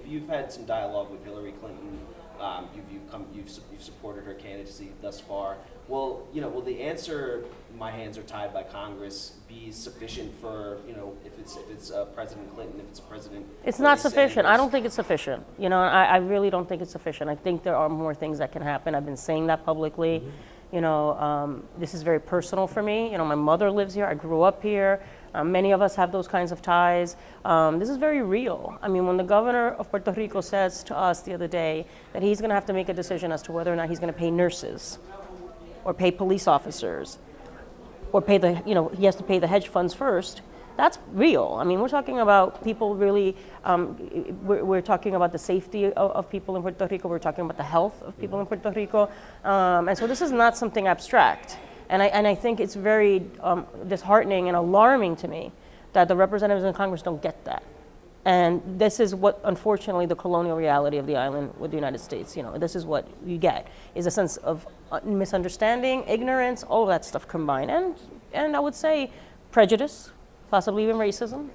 You've had some dialogue with Hillary Clinton. You've supported her candidacy thus far. Will the answer "my hands are tied by Congress" be sufficient for if it's President Clinton, if it's a President? It's not Bernie sufficient. I Sanders? don't think it's sufficient. I really don't think it's sufficient. I think there are more things that can happen. I've been saying that publicly. This is very personal for me. My mother lives here. I grew up here. Many of us have those kinds of ties. This is very real. I mean, when the governor of Puerto Rico says to us the other day that he's going to have to make a decision as to whether or not he's going to pay nurses or pay police officers or pay he has to pay the hedge funds first, that's real. I mean, we're talking about people really, we're talking about the safety of people in Puerto Rico. We're talking about the health of people in Puerto Rico. And so this is not something abstract. And I think it's very disheartening and alarming to me that the representatives in Congress don't get that. And this is what, unfortunately, the colonial reality of the island with the United States, this is what you get, is a sense of misunderstanding, ignorance, all of that stuff combined. And I would say prejudice, possibly even racism,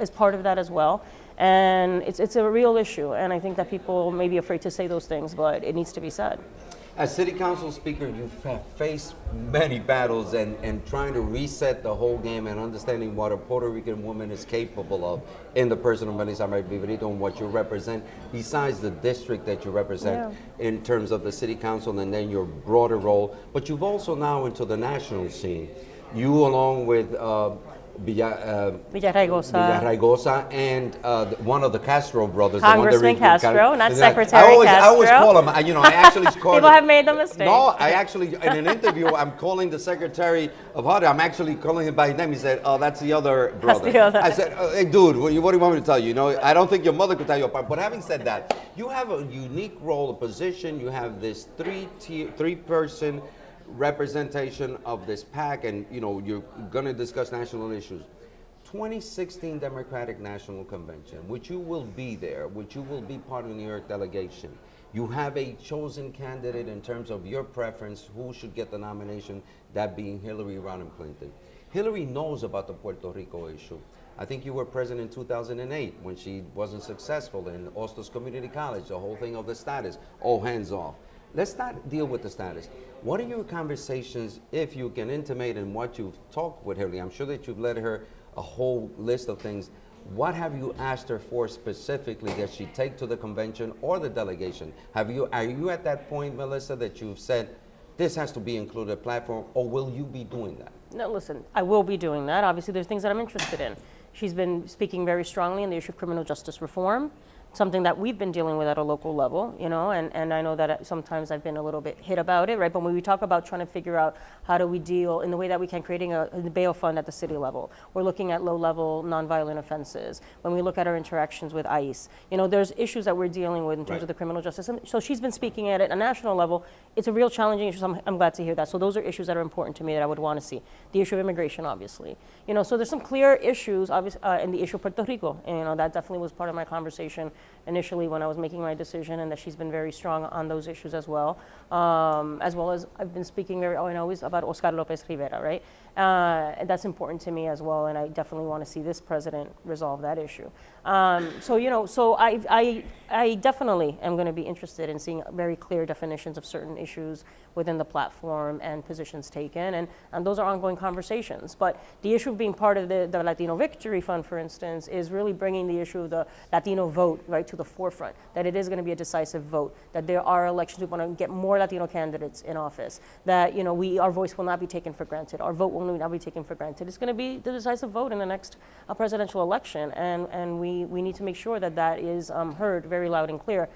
is part of that as well. And it's a real issue. And I think that people may be afraid to say those things, but it needs to be said. As City Council Speaker, you've faced many battles and trying to reset the whole game and understanding what a Puerto Rican woman is capable of in the person of Mark-Viverito and what you represent, besides the district that you represent in terms of the City Council and then your broader role. But you've also now into the national scene. You along with Villaraigosa and one of the Castro brothers. Congressman Castro, not Secretary I always Castro. call him, I actually call People have made the mistake. No, I actually, in an interview, I'm calling the Secretary of HUD, I'm actually calling him by name. He said, oh, that's the other brother. That's the other. I said, hey, dude, what do you want me to tell you? I don't think your mother could tell you apart. But having said that, you have a unique role, a position. You have this three-person representation of this pack, and you're going to discuss national issues. 2016 Democratic National Convention, which you will be there, which you will be part of the New York delegation. You have a chosen candidate in terms of your preference, who should get the nomination, that being Hillary Rodham Clinton. Hillary knows about the Puerto Rico issue. I think you were present in 2008 when she wasn't successful in Hostos Community College, the whole thing of the status, all hands off. Let's not deal with the status. What are your conversations, if you can intimate in what you've talked with Hillary? I'm sure that you've led her a whole list of things. What have you asked her for specifically that she take to the convention or the delegation? Are you at that point, Melissa, that you've said this has to be included in the platform, or will you be doing that? No, listen, I will be doing that. Obviously, there's things that I'm interested in. She's been speaking very strongly on the issue of criminal justice reform, something that we've been dealing with at a local level, and I know that sometimes I've been a little bit hit about it, right? But when we talk about trying to figure out how do we deal in the way that we can, creating a bail fund at the city level, we're looking at low-level nonviolent offenses. When we look at our interactions with ICE, there's issues that we're dealing with in terms of the criminal justice. So she's been speaking at it at a national level. It's a real challenging issue, so I'm glad to hear that. So those are issues that are important to me that I would want to see. The issue of immigration, obviously. So there's some clear issues, obviously, in the issue of Puerto Rico. And, that definitely was part of my conversation initially when I was making my decision, and that she's been very strong on those issues as well as I've been speaking always about Oscar López Rivera, right? And that's important to me as well, and I definitely want to see this president resolve that issue. So I definitely am going to be interested in seeing very clear definitions of certain issues within the platform and positions taken, and those are ongoing conversations. But the issue of being part of the Latino Victory Fund, for instance, is really bringing the issue of the Latino vote right to the forefront, that it is going to be a decisive vote, that there are elections, we want to get more Latino candidates in office, that our voice will not be taken for granted, our vote will not be taken for granted. It's going to be the decisive vote in the next presidential election, and we need to make sure that that is heard very loud and clear.